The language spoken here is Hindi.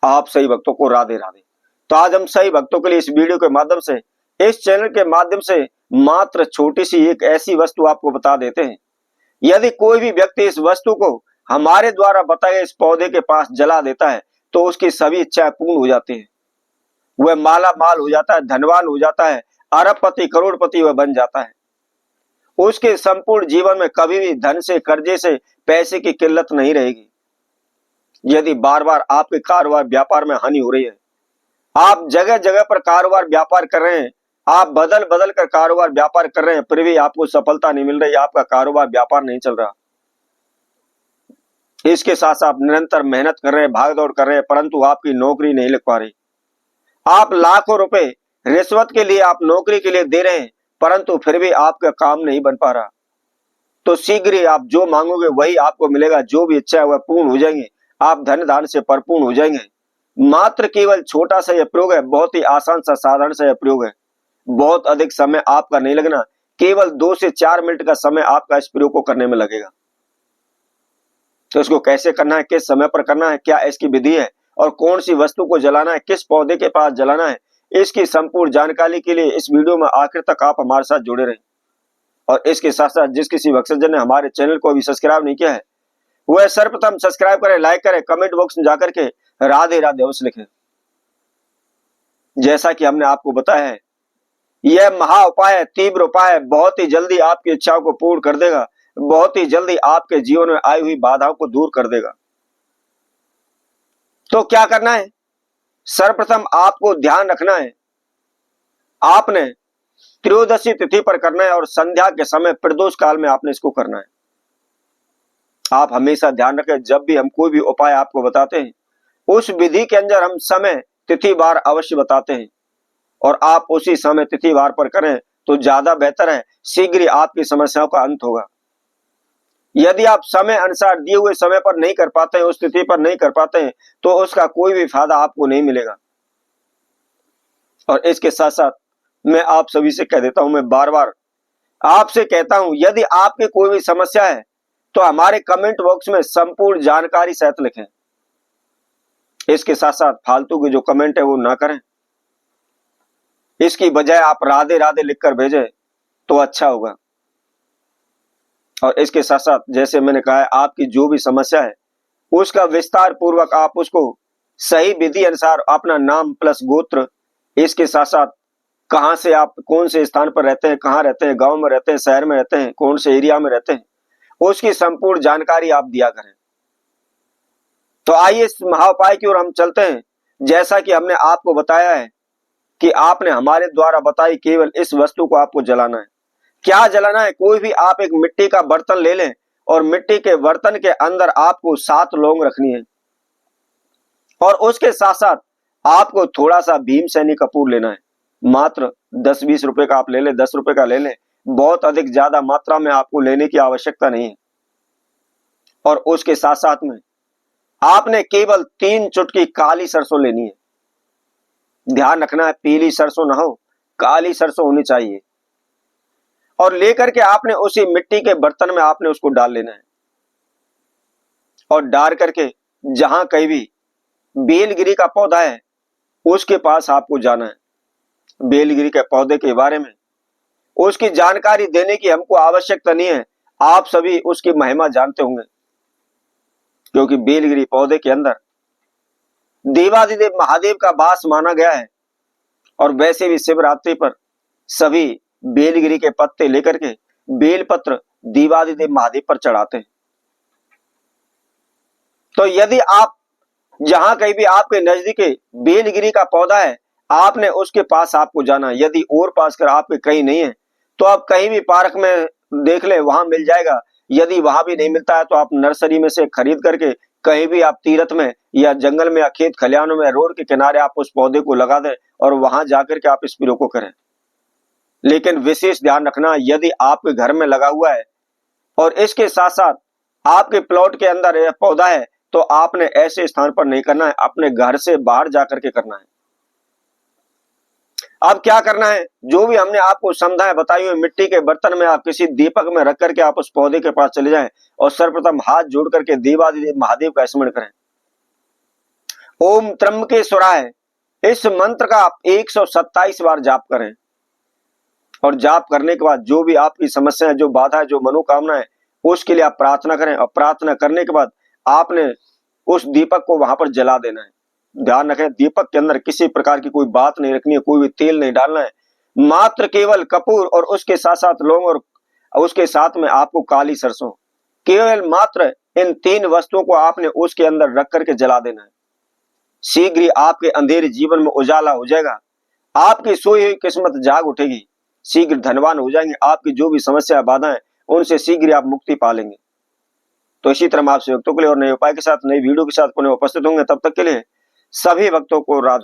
आप सही भक्तों को राधे राधे। तो आज हम सही भक्तों के लिए इस वीडियो के माध्यम से, इस चैनल के माध्यम से मात्र छोटी सी एक ऐसी वस्तु आपको बता देते हैं। यदि कोई भी व्यक्ति इस वस्तु को हमारे द्वारा बताए इस पौधे के पास जला देता है तो उसकी सभी इच्छाएं पूर्ण हो जाती है। वह माला माल हो जाता है, धनवान हो जाता है, अरबपति करोड़पति वह बन जाता है। उसके संपूर्ण जीवन में कभी भी धन से, कर्जे से, पैसे की किल्लत नहीं रहेगी। यदि बार बार आपके कारोबार व्यापार में हानि हो रही है, आप जगह जगह पर कारोबार व्यापार कर रहे हैं, आप बदल बदल कर कारोबार व्यापार कर रहे हैं, फिर भी आपको सफलता नहीं मिल रही, आपका कारोबार व्यापार नहीं चल रहा। इसके साथ साथ आप निरंतर मेहनत कर रहे हैं, भाग दौड़ कर रहे हैं, परंतु आपकी नौकरी नहीं लग पा रही। आप लाखों रुपए रिश्वत के लिए, आप नौकरी के लिए दे रहे हैं, परंतु फिर भी आपका काम नहीं बन पा रहा। तो शीघ्र ही आप जो मांगोगे वही आपको मिलेगा, जो भी इच्छा है वह पूर्ण हो जाएंगे, आप धन धान से परिपूर्ण हो जाएंगे। मात्र केवल छोटा सा यह प्रयोग है, बहुत ही आसान सा, साधारण सा यह प्रयोग है। बहुत अधिक समय आपका नहीं लगना, केवल 2 से 4 मिनट का समय आपका इस प्रयोग को करने में लगेगा। तो इसको कैसे करना है, किस समय पर करना है, क्या इसकी विधि है और कौन सी वस्तु को जलाना है, किस पौधे के पास जलाना है, इसकी संपूर्ण जानकारी के लिए इस वीडियो में आखिर तक आप हमारे साथ जुड़े रहें। और इसके साथ साथ जिस किसी भक्तजन ने हमारे चैनल को अभी सब्सक्राइब नहीं किया है, वह सर्वप्रथम सब्सक्राइब करें, लाइक करें, कमेंट बॉक्स में जाकर के राधे राधे अवश्य लिखें। जैसा कि हमने आपको बताया है, यह महा उपाय है, तीव्र उपाय है, बहुत ही जल्दी आपकी इच्छाओं को पूर्ण कर देगा, बहुत ही जल्दी आपके जीवन में आई हुई बाधाओं को दूर कर देगा। तो क्या करना है, सर्वप्रथम आपको ध्यान रखना है, आपने त्रयोदशी तिथि पर करना है और संध्या के समय प्रदोष काल में आपने इसको करना है। आप हमेशा ध्यान रखें, जब भी हम कोई भी उपाय आपको बताते हैं, उस विधि के अंदर हम समय तिथि बार अवश्य बताते हैं और आप उसी समय तिथि बार पर करें तो ज्यादा बेहतर है, शीघ्र ही आपकी समस्याओं का अंत होगा। यदि आप समय अनुसार दिए हुए समय पर नहीं कर पाते हैं, उस तिथि पर नहीं कर पाते हैं, तो उसका कोई भी फायदा आपको नहीं मिलेगा। और इसके साथ साथ मैं आप सभी से कह देता हूं, मैं बार बार आपसे कहता हूं, यदि आपकी कोई भी समस्या है तो हमारे कमेंट बॉक्स में संपूर्ण जानकारी सहित लिखें। इसके साथ साथ फालतू के जो कमेंट है वो ना करें, इसकी बजाय आप राधे राधे लिखकर भेजें तो अच्छा होगा। और इसके साथ साथ जैसे मैंने कहा है, आपकी जो भी समस्या है उसका विस्तार पूर्वक आप उसको सही विधि अनुसार अपना नाम प्लस गोत्र, इसके साथ साथ कहां से, आप कौन से स्थान पर रहते हैं, कहां रहते हैं, गांव में रहते हैं, शहर में रहते हैं, कौन से एरिया में रहते हैं, उसकी संपूर्ण जानकारी आप दिया करें। तो आइए इस महाउपाय की ओर हम चलते हैं। जैसा कि हमने आपको बताया है कि आपने हमारे द्वारा बताई केवल इस वस्तु को आपको जलाना है। क्या जलाना है, कोई भी आप एक मिट्टी का बर्तन ले लें और मिट्टी के बर्तन के अंदर आपको 7 लौंग रखनी है और उसके साथ साथ आपको थोड़ा सा भीमसेनी कपूर लेना है। मात्र 10-20 रुपए का आप ले लें, 10 रुपए का ले लें, बहुत अधिक ज्यादा मात्रा में आपको लेने की आवश्यकता नहीं है। और उसके साथ साथ में आपने केवल 3 चुटकी काली सरसों लेनी है। ध्यान रखना है, पीली सरसों ना हो, काली सरसों होनी चाहिए। और लेकर के आपने उसी मिट्टी के बर्तन में आपने उसको डाल लेना है और डाल करके जहां कहीं भी बेलगिरी का पौधा है उसके पास आपको जाना है। बेलगिरी के पौधे के बारे में उसकी जानकारी देने की हमको आवश्यकता नहीं है, आप सभी उसकी महिमा जानते होंगे, क्योंकि बेलगिरी पौधे के अंदर देवादिदेव महादेव का वास माना गया है। और वैसे भी शिवरात्रि पर सभी बेलगिरी के पत्ते लेकर के बेलपत्र देवादिदेव महादेव पर चढ़ाते हैं। तो यदि आप जहां कहीं भी आपके नजदीक बेलगिरी का पौधा है, आपने उसके पास आपको जाना है। यदि और पास कर आपके कहीं नहीं है तो आप कहीं भी पार्क में देख ले, वहां मिल जाएगा। यदि वहां भी नहीं मिलता है तो आप नर्सरी में से खरीद करके कहीं भी आप तीर्थ में या जंगल में या खेत खलिहानों में रोड के किनारे आप उस पौधे को लगा दें और वहां जाकर के आप इस प्रयोग को करें। लेकिन विशेष ध्यान रखना, यदि आपके घर में लगा हुआ है और इसके साथ साथ आपके प्लॉट के अंदर यह पौधा है तो आपने ऐसे स्थान पर नहीं करना है, अपने घर से बाहर जाकर के करना है। अब क्या करना है, जो भी हमने आपको समझाया बताई हुई मिट्टी के बर्तन में आप किसी दीपक में रख करके आप उस पौधे के पास चले जाएं और सर्वप्रथम हाथ जोड़ करके देवादिदेव महादेव का स्मरण करें। ओम त्र्यंबकेश्वराय, इस मंत्र का आप 127 बार जाप करें। और जाप करने के बाद जो भी आपकी समस्या है, जो बाधा है, जो मनोकामना है, उसके लिए आप प्रार्थना करें। और प्रार्थना करने के बाद आपने उस दीपक को वहां पर जला देना है। ध्यान रखें, दीपक के अंदर किसी प्रकार की कोई बात नहीं रखनी है, कोई भी तेल नहीं डालना है, मात्र केवल कपूर और उसके साथ साथ लौंग और उसके साथ में आपको काली सरसों, केवल मात्र इन 3 वस्तुओं को आपने उसके अंदर रख करके जला देना है। शीघ्र ही आपके अंधेरे जीवन में उजाला हो जाएगा, आपकी सोई हुई किस्मत जाग उठेगी, शीघ्र धनवान हो जाएंगे, आपकी जो भी समस्या बाधाएं उनसे शीघ्र आप मुक्ति पा लेंगे। तो इसी तरह हम आपसे भक्तों के लिए और नए उपाय के साथ, नई वीडियो के साथ पुनः उपस्थित होंगे। तब तक के लिए सभी भक्तों को राधे।